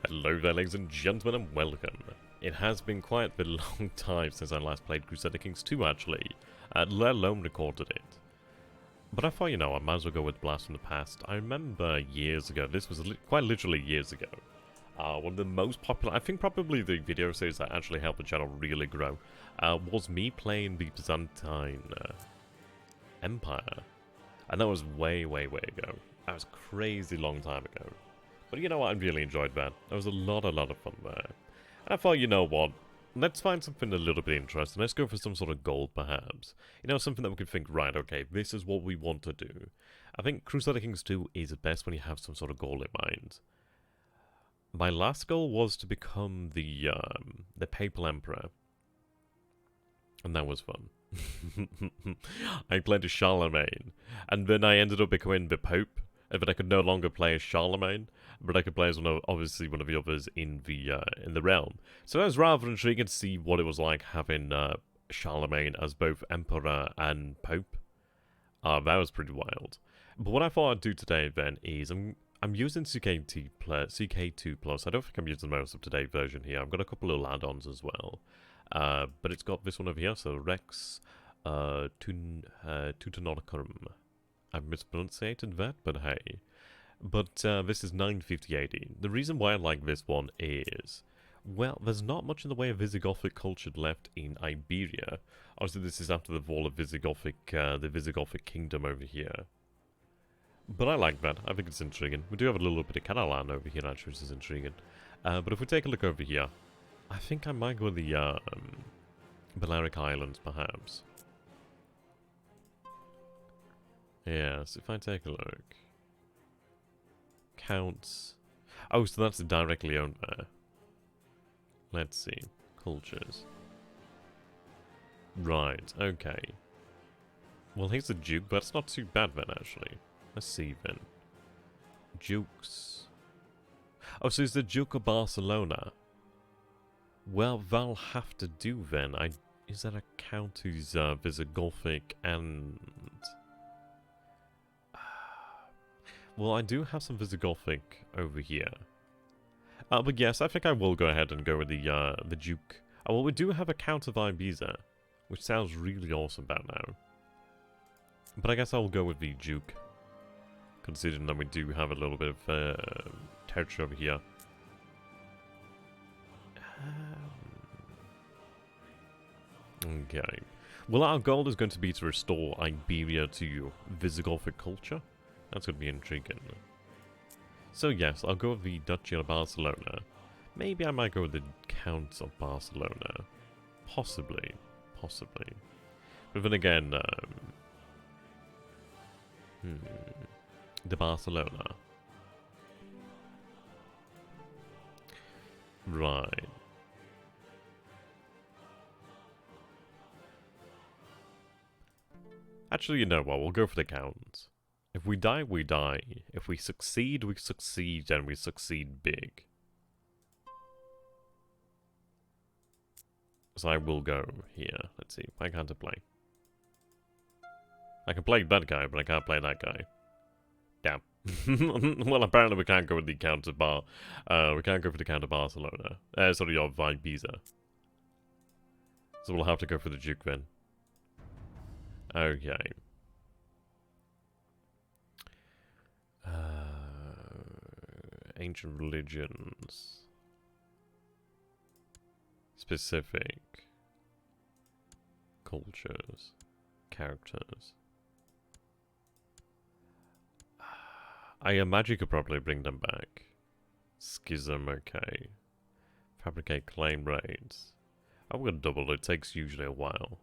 Hello there, ladies and gentlemen, and welcome. It has been quite a long time since I last played Crusader Kings 2, actually, let alone recorded it. But I thought, you know, I might as well go with Blast from the Past. I remember years ago, this was quite literally years ago, one of the most popular, I think probably the video series that actually helped the channel really grow, was me playing the Byzantine Empire. And that was way, way, way ago. That was a crazy long time ago. But you know what, I really enjoyed that. There was a lot of fun there. And I thought, you know what, let's find something a little bit interesting. Let's go for some sort of goal, perhaps. You know, something that we could think, right, okay, this is what we want to do. I think Crusader Kings 2 is best when you have some sort of goal in mind. My last goal was to become the Papal Emperor. And that was fun. I played as Charlemagne. And then I ended up becoming the Pope. But I could no longer play as Charlemagne, but I could play as obviously one of the others in the realm. So that was rather intriguing to see what it was like having Charlemagne as both Emperor and Pope. That was pretty wild. But what I thought I'd do today then is I'm using CK2 Plus. I don't think I'm using the most up-to-date version here. I've got a couple of add-ons as well. But it's got this one over here, so Rex Teutonicum. I've mispronunciated that, but hey. But this is 95080. The reason why I like this one is, well, there's not much in the way of Visigothic culture left in Iberia. Obviously, this is after the fall of the Visigothic kingdom over here. But I like that. I think it's intriguing. We do have a little bit of Catalan over here, actually, which is intriguing. But if we take a look over here, I think I might go with the Balearic Islands, perhaps. Yes, if I take a look. Counts. Oh, so that's directly owned there. Let's see. Cultures. Right, okay. Well, here's the Duke, but it's not too bad then, actually. Let's see then. Dukes. Oh, so it's the Duke of Barcelona. Well, they'll have to do then. Is that a count who's Visigothic and... Well, I do have some Visigothic over here. But yes, I think I will go ahead and go with the Duke. Oh, well, we do have a Count of Ibiza, which sounds really awesome about now. But I guess I'll go with the Duke, considering that we do have a little bit of territory over here. Okay. Well, our goal is going to be to restore Iberia to Visigothic culture. That's going to be intriguing. So yes, I'll go with the Duchy of Barcelona. Maybe I might go with the Counts of Barcelona. Possibly. Possibly. But then again, the Barcelona. Right. Actually, you know what? We'll go for the Counts. If we die, we die. If we succeed, and we succeed big. So I will go here. Let's see. Why can't I play? I can play that guy, but I can't play that guy. Damn. Well, apparently we can't go with the Count of we can't go for the Count of Barcelona. Sorry, of Ibiza. So we'll have to go for the Duke then. Okay. Ancient religions. Specific. Cultures. Characters. I imagine you could probably bring them back. Schism, okay. Fabricate claim rates. I'm gonna double, it takes usually a while.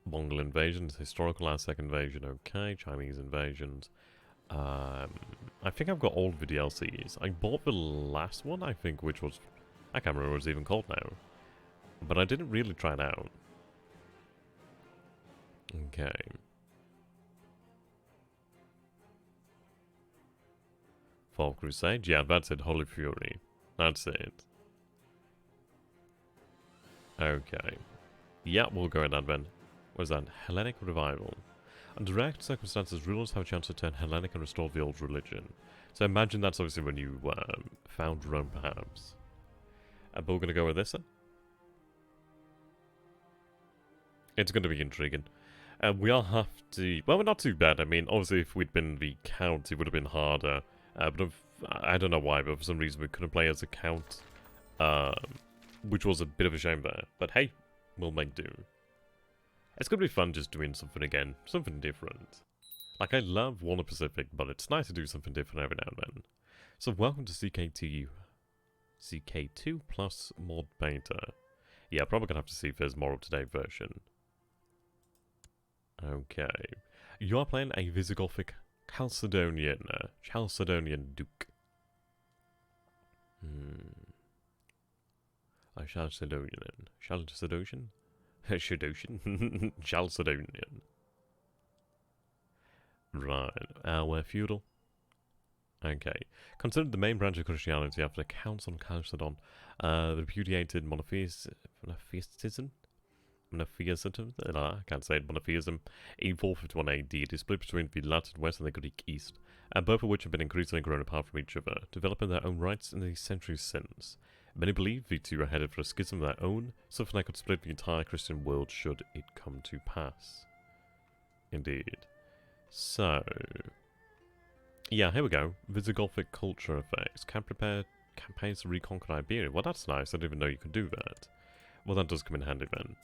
Mongol invasions, historical Aztec invasion, okay. Chinese invasions. I think I've got all of the DLCs. I bought the last one, I think, which was... I can't remember what it's even called now. But I didn't really try it out. Okay. Fourth Crusade? Yeah, that's it. Holy Fury. That's it. Okay. Yeah, we'll go in that then. What is that? Hellenic Revival. Under direct circumstances, rulers have a chance to turn Hellenic and restore the old religion. So imagine that's obviously when you found Rome, perhaps. But we're going to go with this, then. It's going to be intriguing. We all have to... Well, we're not too bad. I mean, obviously, if we'd been the Count, it would have been harder. But I don't know why, but for some reason we couldn't play as a Count. Which was a bit of a shame there. But hey, we'll make do. It's going to be fun just doing something again. Something different. Like, I love Warner Pacific, but it's nice to do something different every now and then. So, welcome to CK2 plus mod beta. Yeah, probably going to have to see if there's more up-to-date version. Okay. You are playing a Visigothic Chalcedonian Duke. A Chalcedonian. Chalcedonian. Right. We're feudal. Okay. Considered the main branch of Christianity after the Council of Chalcedon, the repudiated monotheism? Monotheism? I can't say it. Monotheism. In 451 AD, it is split between the Latin West and the Greek East, and both of which have been increasingly grown apart from each other, developing their own rights in the centuries since. Many believe the two are headed for a schism of their own, something that could split the entire Christian world should it come to pass. Indeed. So... yeah, here we go. Visigothic culture effects. Can prepare campaigns to reconquer Iberia. Well, that's nice. I didn't even know you could do that. Well, that does come in handy then.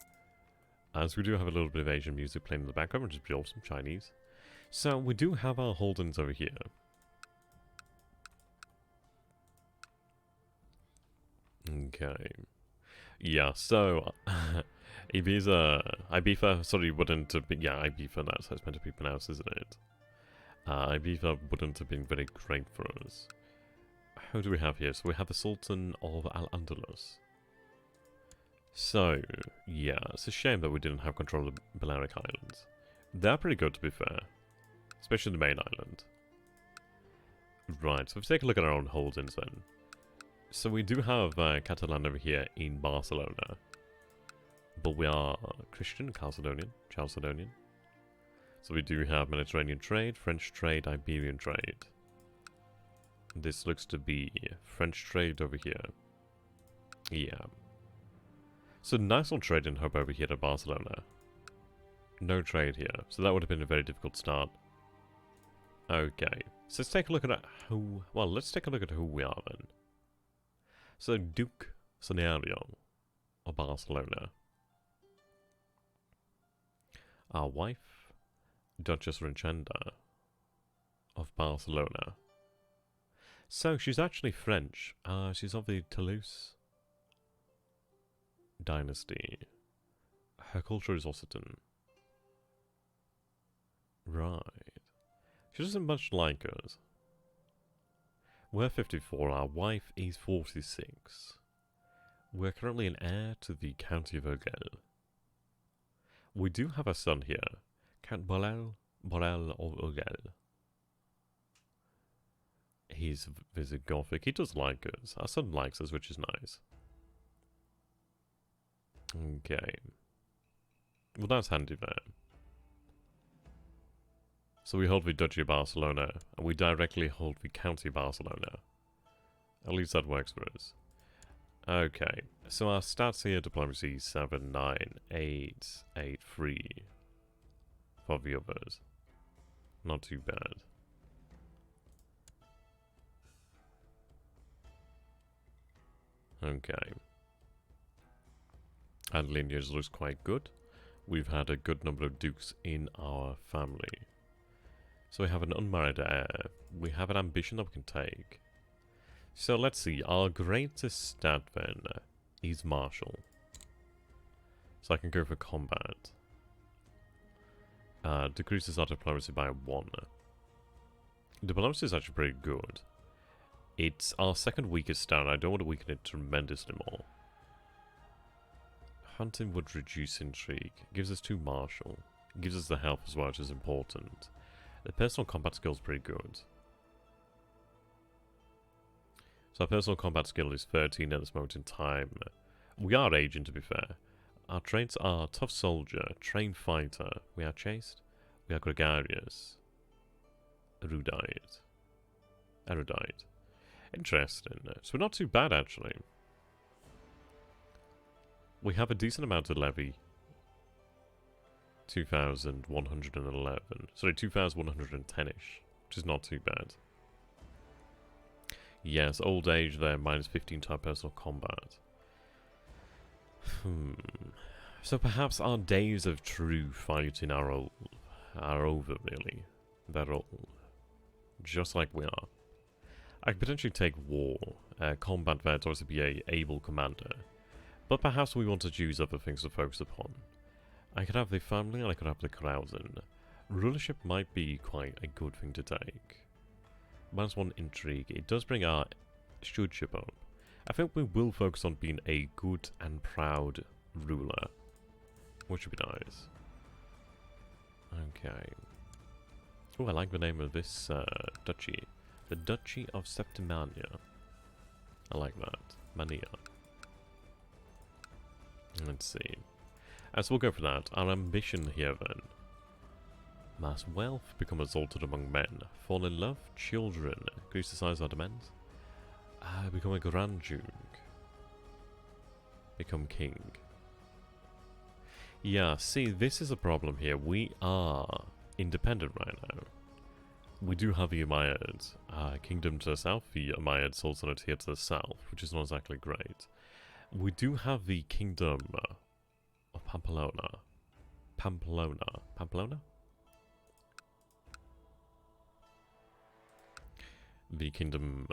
As we do have a little bit of Asian music playing in the background, which is pretty awesome. Chinese. So, we do have our holdings over here. Okay. Yeah, so... Ibiza, sorry, wouldn't have been... Yeah, Ibiza, that's how it's meant to be pronounced, isn't it? Ibiza wouldn't have been very great for us. Who do we have here? So we have the Sultan of Al-Andalus. So, yeah, it's a shame that we didn't have control of the BLeAcHACiD Islands. They're pretty good, to be fair. Especially the main island. Right, so if we take a look at our own holdings then. So we do have Catalan over here in Barcelona. But we are Christian, Chalcedonian. So we do have Mediterranean trade, French trade, Iberian trade. This looks to be French trade over here. Yeah. So nice little trading hub over here at Barcelona. No trade here, so that would have been a very difficult start. Okay, so let's take a look at who... Well, let's take a look at who we are then. So Duke Scenario of Barcelona. Our wife, Duchess Rinchenda of Barcelona. So she's actually French. She's of the Toulouse dynasty. Her culture is Occitan. Right. She doesn't much like us. We're 54, our wife is 46. We're currently an heir to the County of Urgell. We do have a son here, Count Borel of Urgell. He's Visigothic. He does like us. Our son likes us, which is nice. Okay. Well, that's handy there. So we hold the Duchy of Barcelona, and we directly hold the County of Barcelona. At least that works for us. Okay, so our stats here, diplomacy 7, 9, 8, 8, 3. For the others. Not too bad. Okay. And lineage looks quite good. We've had a good number of dukes in our family. So we have an unmarried heir. We have an ambition that we can take. So let's see. Our greatest stat then is martial. So I can go for combat. Decreases our diplomacy by 1. Diplomacy is actually pretty good. It's our second weakest stat. I don't want to weaken it tremendously more. Hunting would reduce intrigue. Gives us 2 martial. Gives us the health as well, which is important. The personal combat skill is pretty good. So our personal combat skill is 13 at this moment in time. We are aging, to be fair. Our traits are tough soldier, trained fighter. We are chaste. We are gregarious. Erudite. Erudite. Interesting. So we're not too bad, actually. We have a decent amount of levy. 2,111. Sorry, 2,110-ish. Which is not too bad. Yes, old age there, minus 15 type personal combat. So perhaps our days of true fighting are over, really. They're old. Just like we are. I could potentially take war. Combat vet, or to be a able commander. But perhaps we want to choose other things to focus upon. I could have the family, and I could have the carousing. Rulership might be quite a good thing to take. -1 intrigue. It does bring our stewardship up. I think we will focus on being a good and proud ruler. Which would be nice. Okay. Oh, I like the name of this duchy. The Duchy of Septimania. I like that. Mania. Let's see. So we'll go for that. Our ambition here then. Mass wealth, become exalted among men. Fall in love, children. Increase the size of our demands. Become a Grand Duke. Become king. Yeah, see, this is a problem here. We are independent right now. We do have the Umayyads. Kingdom to the south, the Umayyad Sultanate here to the south, which is not exactly great. We do have the Kingdom of Pamplona. Pamplona? The Kingdom,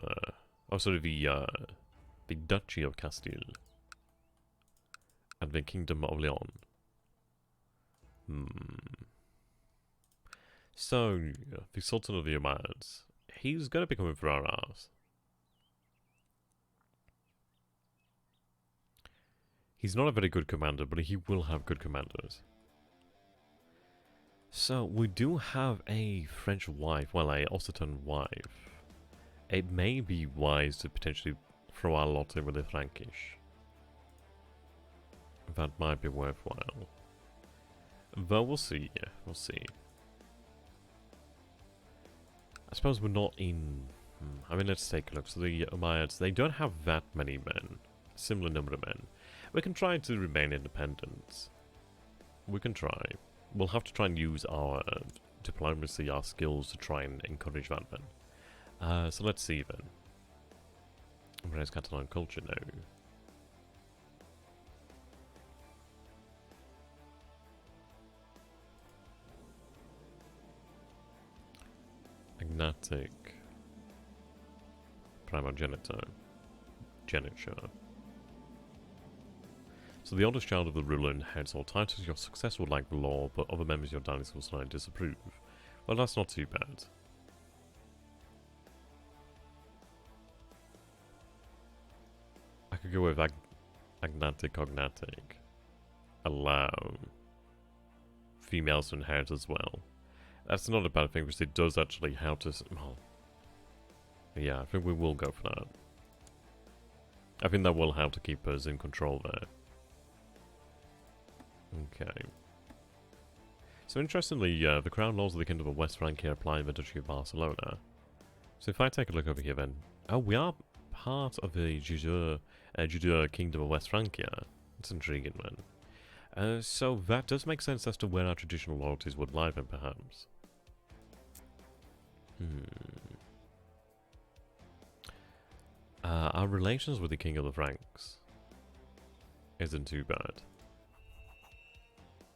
the Duchy of Castile. And the Kingdom of Leon. So, the Sultan of the Umayyads, he's going to be coming for our ass. He's not a very good commander, but he will have good commanders. So, we do have a French wife, well, a Occitan wife. It may be wise to potentially throw our lot in with the Frankish. That might be worthwhile. Though we'll see, we'll see. I suppose we're not in... I mean, let's take a look. So the Umayyads, they don't have that many men. Similar number of men. We can try to remain independent. We can try. We'll have to try and use our diplomacy, our skills to try and encourage that then. So let's see then. Where's Catalan culture now? Agnatic. Primogenitor. Geniture. So the oldest child of the ruler inherits all titles. Your successor would like the law, but other members of your dynasty will slightly disapprove. Well, that's not too bad. I could go with agnatic cognatic. Allow females to inherit as well. That's not a bad thing because it does actually help us. Well, yeah, I think we will go for that. I think that will help to keep us in control there. Okay. So interestingly, the crown laws of the Kingdom of West Francia apply in the Duchy of Barcelona. So if I take a look over here then... Oh, we are part of the Judea Kingdom of West Francia. It's intriguing, man. So that does make sense as to where our traditional loyalties would lie then, perhaps. Our relations with the King of the Franks isn't too bad.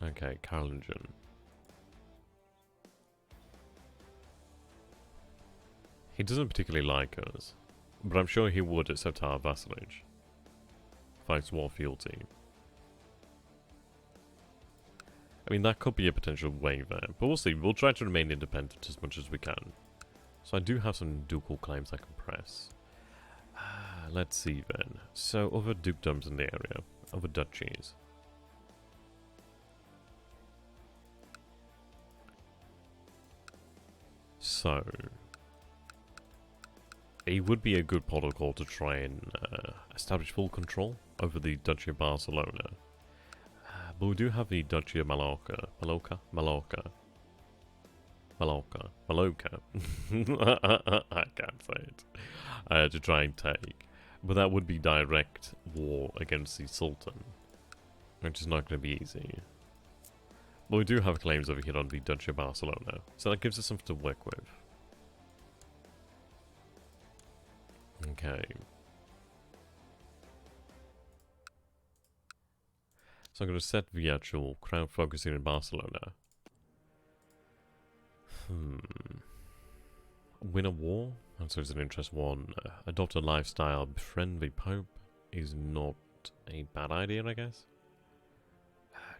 Okay, Carolingian. He doesn't particularly like us, but I'm sure he would accept our vassalage. Fights war fealty. I mean, that could be a potential way there, but we'll see. We'll try to remain independent as much as we can. So I do have some ducal claims I can press. Let's see then. So, other dukedoms in the area. Other duchies. So, it would be a good protocol to try and establish full control over the Duchy of Barcelona. But we do have the Duchy of Mallorca. Mallorca? Maloka. I can't say it. To try and take. But that would be direct war against the Sultan. Which is not going to be easy. But we do have claims over here on the Duchy of Barcelona. So that gives us something to work with. Okay. So I'm going to set the actual crown focusing in Barcelona. Win a war? Answer is an interest one. Adopt a lifestyle. Befriend the Pope is not a bad idea, I guess.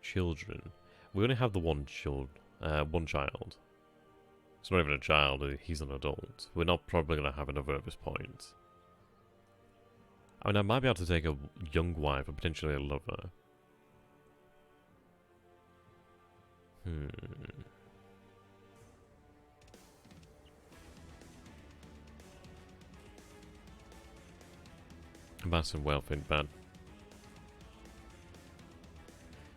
Children. We only have the one child. It's not even a child, he's an adult. We're not probably going to have another at this point. I mean, I might be able to take a young wife or potentially a lover. Massive wealth ain't bad.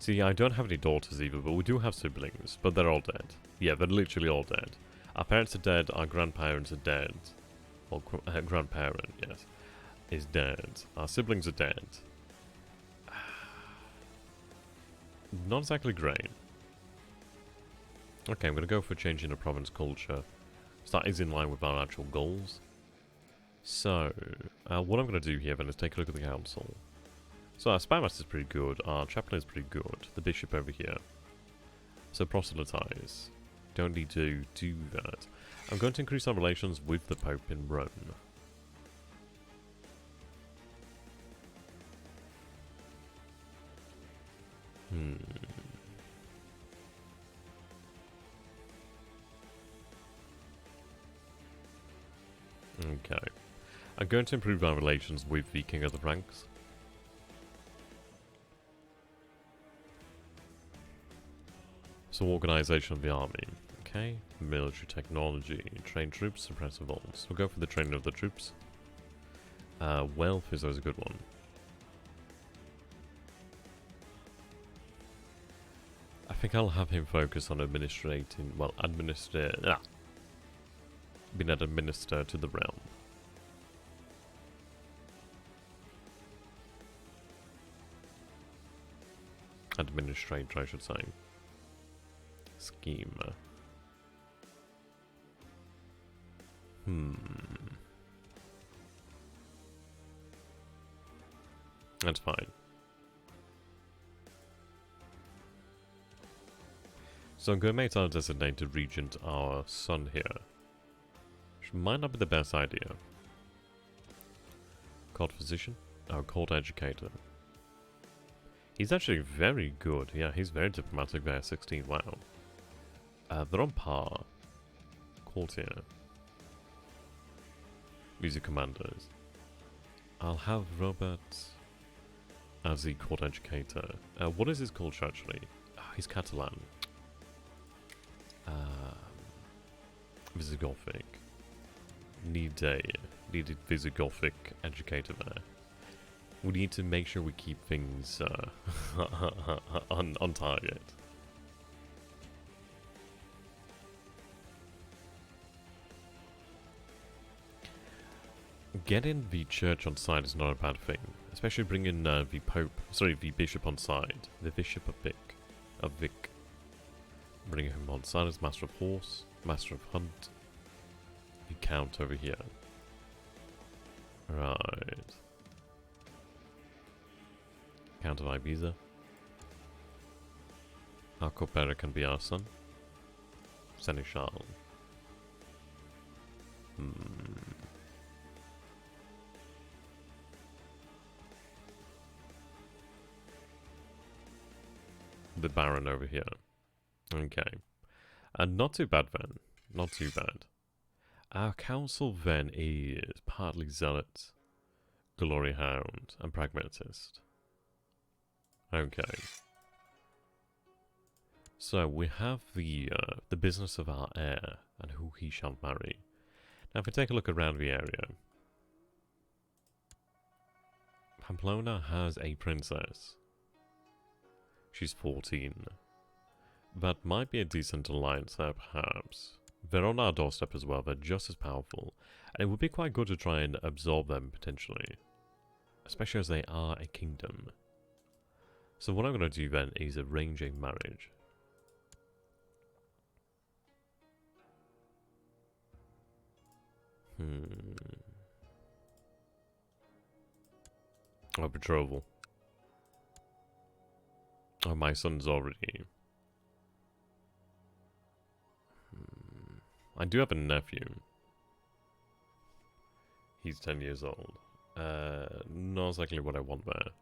See, I don't have any daughters either, but we do have siblings, but they're all dead. Yeah, they're literally all dead. Our parents are dead, our grandparents are dead. Or grandparent, yes, is dead. Our siblings are dead. Not exactly great. Okay, I'm going to go for changing the province culture. So that is in line with our actual goals. So, what I'm going to do here then is take a look at the council. So our spymaster is pretty good, our chaplain is pretty good, the bishop over here. So proselytize. Don't need to do that. I'm going to increase our relations with the Pope in Rome. Okay. I'm going to improve our relations with the King of the Franks. So organization of the army. Okay. Military technology. Train troops, suppress revolts. We'll go for the training of the troops. Wealth is always a good one. I think I'll have him focus on administrating, well, being an administrator to the realm. Administrator, I should say. Scheme. That's fine. So I'm going to make our designated regent our son here. Which might not be the best idea. Court physician? Oh, court educator. He's actually very good. Yeah, he's very diplomatic there, 16, wow. They're on par. Courtier. These are commanders. I'll have Robert as the court educator. What is his culture actually? Oh, he's Catalan. Visigothic. Needed Visigothic educator there. We need to make sure we keep things on target. Getting the church on side is not a bad thing, especially bringing the bishop on side. The bishop of Vic. Bringing him on side as master of horse, master of hunt. The count over here. Right. Count of Ibiza. Our cupbearer can be our son. Seneschal. The Baron over here. Okay. And not too bad then. Not too bad. Our council then is partly zealot, glory hound, and pragmatist. Okay. So we have the business of our heir and who he shall marry. Now if we take a look around the area, Pamplona has a princess. She's 14. That might be a decent alliance there, perhaps. They're on our doorstep as well, they're just as powerful. And it would be quite good to try and absorb them, potentially. Especially as they are a kingdom. So what I'm going to do then is arrange a marriage. Oh, betrothal. Oh, my son's already... I do have a nephew. He's 10 years old. Not exactly what I want there.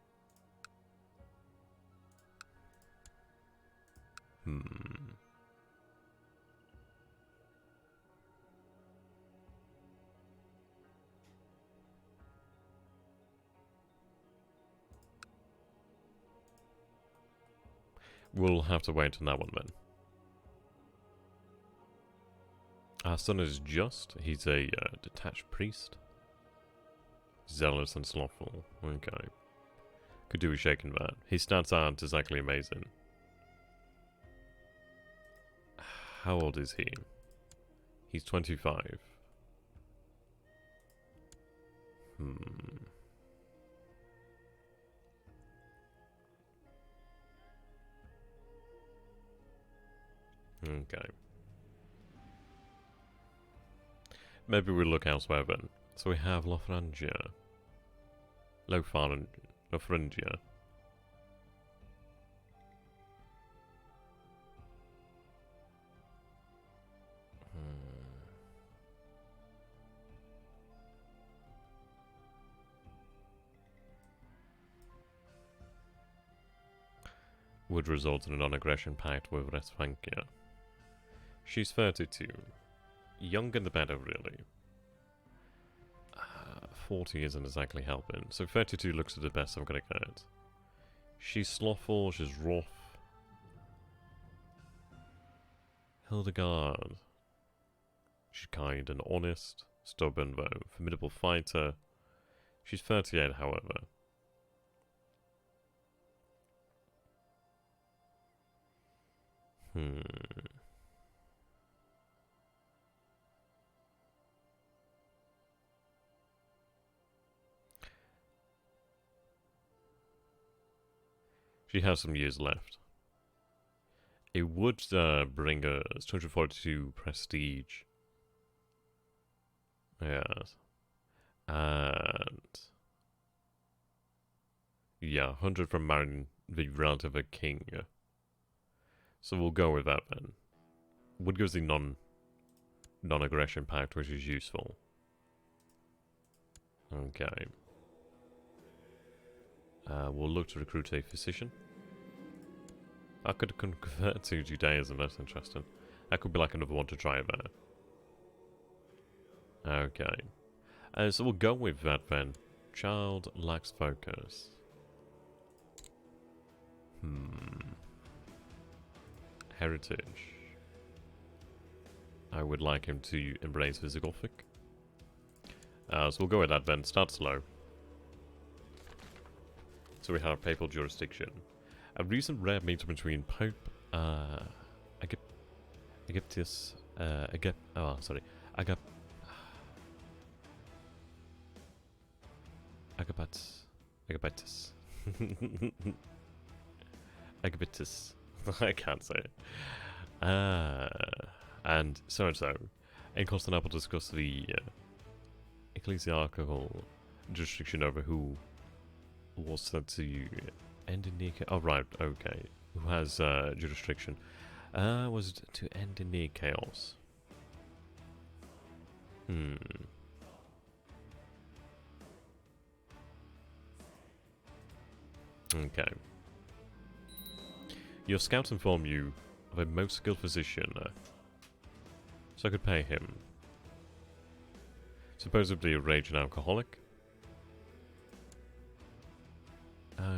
We'll have to wait on that one then. Our son is just. He's a detached priest. Zealous and slothful. Okay. Could do with shaking that. His stats aren't exactly amazing. How old is he? He's 25. Okay. Maybe we'll look elsewhere then. So we have Lotharingia. Lotharingia. Would result in a non-aggression pact with Westphalia. She's 32. Younger the better, really. 40 isn't exactly helping, so 32 looks at the best I'm gonna get. She's slothful, she's rough. Hildegard. She's kind and honest, stubborn though, formidable fighter. She's 38, however. She has some years left. It would bring us 242 prestige. Yes. And... yeah, 100 from marrying the relative of a king. So we'll go with that then. Would give us the non-aggression pact, which is useful. Okay. We'll look to recruit a physician. I could convert to Judaism, that's interesting. That could be like another one to try there. Okay. So we'll go with that then. Child lacks focus. Heritage. I would like him to embrace Visigothic. So we'll go with that then. Start slow. So we have papal jurisdiction. A recent rare meeting between Pope Agapetus Agapetus. I can't say it. And so in Constantinople discussed the ecclesiastical jurisdiction over who was said to end in near chaos. Oh, right, okay. Who has jurisdiction? Was it to end in near chaos? Okay. Your scouts inform you of a most skilled physician, so I could pay him. Supposedly a raging alcoholic.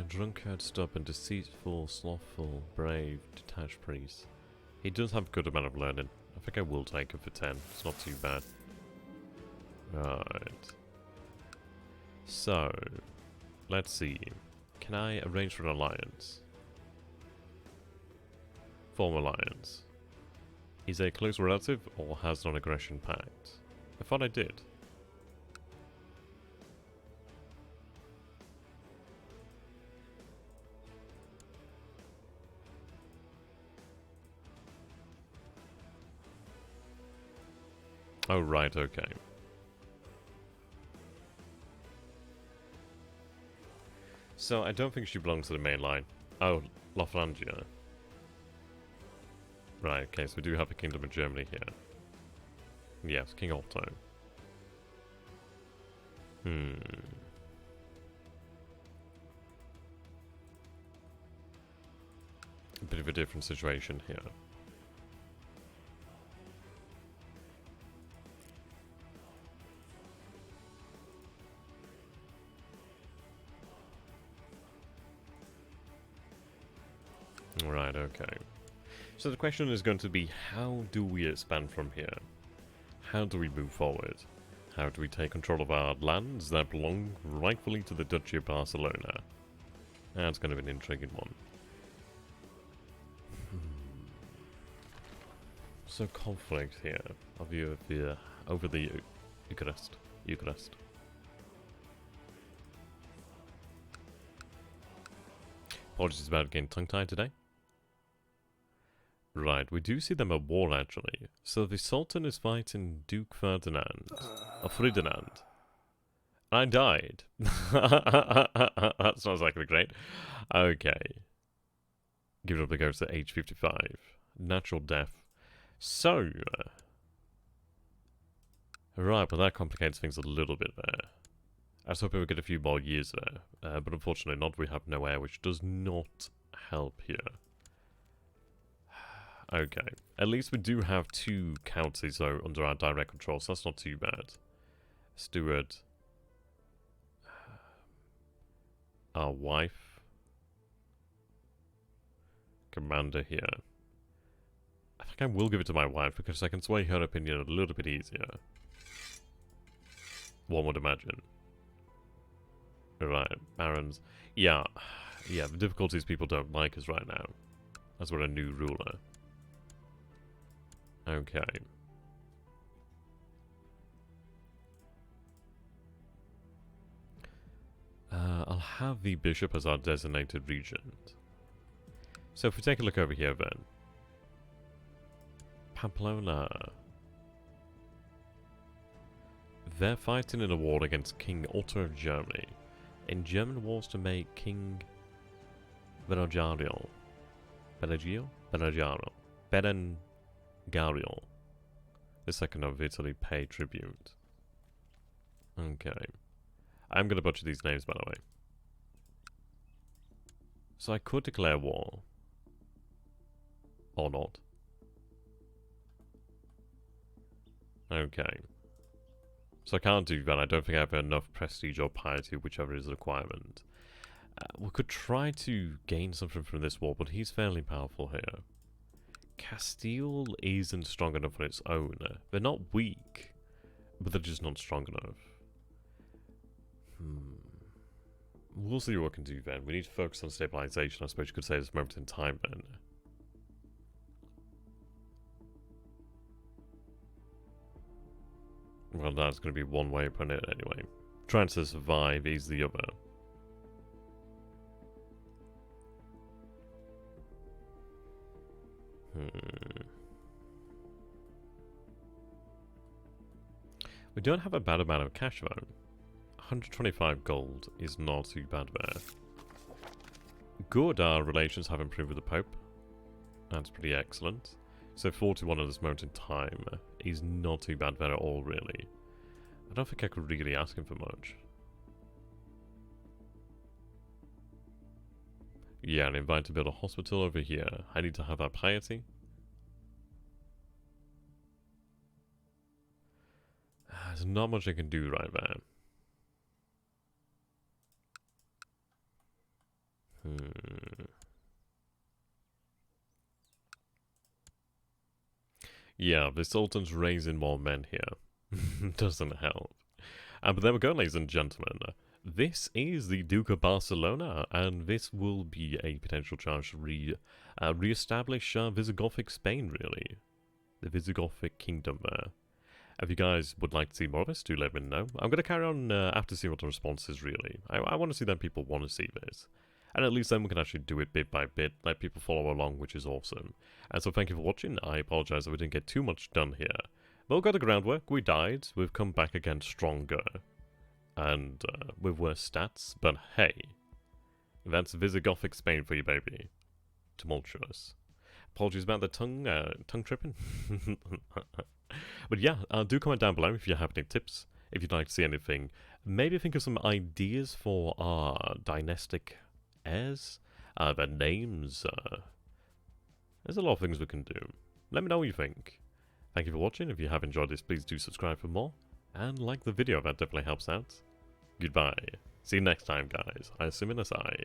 Drunkard, stubborn, deceitful, slothful, brave, detached priest. He does have a good amount of learning. I think I will take him for 10. It's not too bad. Right. So, let's see. Can I arrange for an alliance? Form alliance. is a close relative or has non-aggression pact? I thought I did. Oh, right, okay. So, I don't think she belongs to the main line. Oh, Lotharingia. Right, okay, so we do have a Kingdom of Germany here. Yes, King Otto. A bit of a different situation here. Right, okay. So the question is going to be, how do we expand from here? How do we move forward? How do we take control of our lands that belong rightfully to the Duchy of Barcelona? That's going to be an intriguing one. So conflict here over the Eucharist. Apologies about getting tongue-tied today. Right, we do see them at war actually. So the Sultan is fighting Duke Ferdinand. Ferdinand. I died. That's not exactly great. Okay. Give it up the ghost at age 55. Natural death. So. Right, but that complicates things a little bit there. I was hoping we'd get a few more years there. But unfortunately not. We have no heir, which does not help here. Okay. At least we do have 2 counties, though, under our direct control, so that's not too bad. Steward. Our wife. Commander here. I think I will give it to my wife, because I can sway her opinion a little bit easier. One would imagine. Right, barons. Yeah. Yeah, the difficulties people don't like us right now. As we're a new ruler. Okay. I'll have the bishop as our designated regent. So if we take a look over here then. Pamplona. They're fighting in a war against King Otto of Germany. In German wars to make King Berengario. Berengario. The second of Italy pay tribute. Okay. I'm going to butcher these names, by the way. So I could declare war. Or not. Okay. So I can't do that. I don't think I have enough prestige or piety, whichever is the requirement. We could try to gain something from this war, but he's fairly powerful here. Castile isn't strong enough on its own. They're not weak, but they're just not strong enough. We'll see what we can do then. We need to focus on stabilization, I suppose you could say, at this moment in time then. Well, that's going to be one way of putting it anyway. Trying to survive is the other. We don't have a bad amount of cash though. 125 gold is not too bad there. Good, our relations have improved with the Pope. That's pretty excellent. So 41 at this moment in time is not too bad there at all, really. I don't think I could really ask him for much. Yeah, and invite to build a hospital over here. I need to have that piety. There's not much I can do right there. Yeah, the Sultan's raising more men here. Doesn't help. But there we go, ladies and gentlemen. This is the Duke of Barcelona, and this will be a potential chance to re-establish Visigothic Spain, really. the Visigothic Kingdom there. If you guys would like to see more of this, do let me know. I'm going to carry on after seeing what the response is, really. I want to see that people want to see this. And at least then we can actually do it bit by bit, let people follow along, which is awesome. And so thank you for watching. I apologize that we didn't get too much done here. But we got the groundwork, we died, we've come back again stronger. And with worse stats, but hey. That's Visigothic Spain for you, baby. Tumultuous. Apologies about the tongue tripping. But yeah, do comment down below if you have any tips, if you'd like to see anything. Maybe think of some ideas for our dynastic heirs, their names. There's a lot of things we can do. Let me know what you think. Thank you for watching. If you have enjoyed this, please do subscribe for more. And like the video, that definitely helps out. Goodbye. See you next time, guys. I assume in a sigh.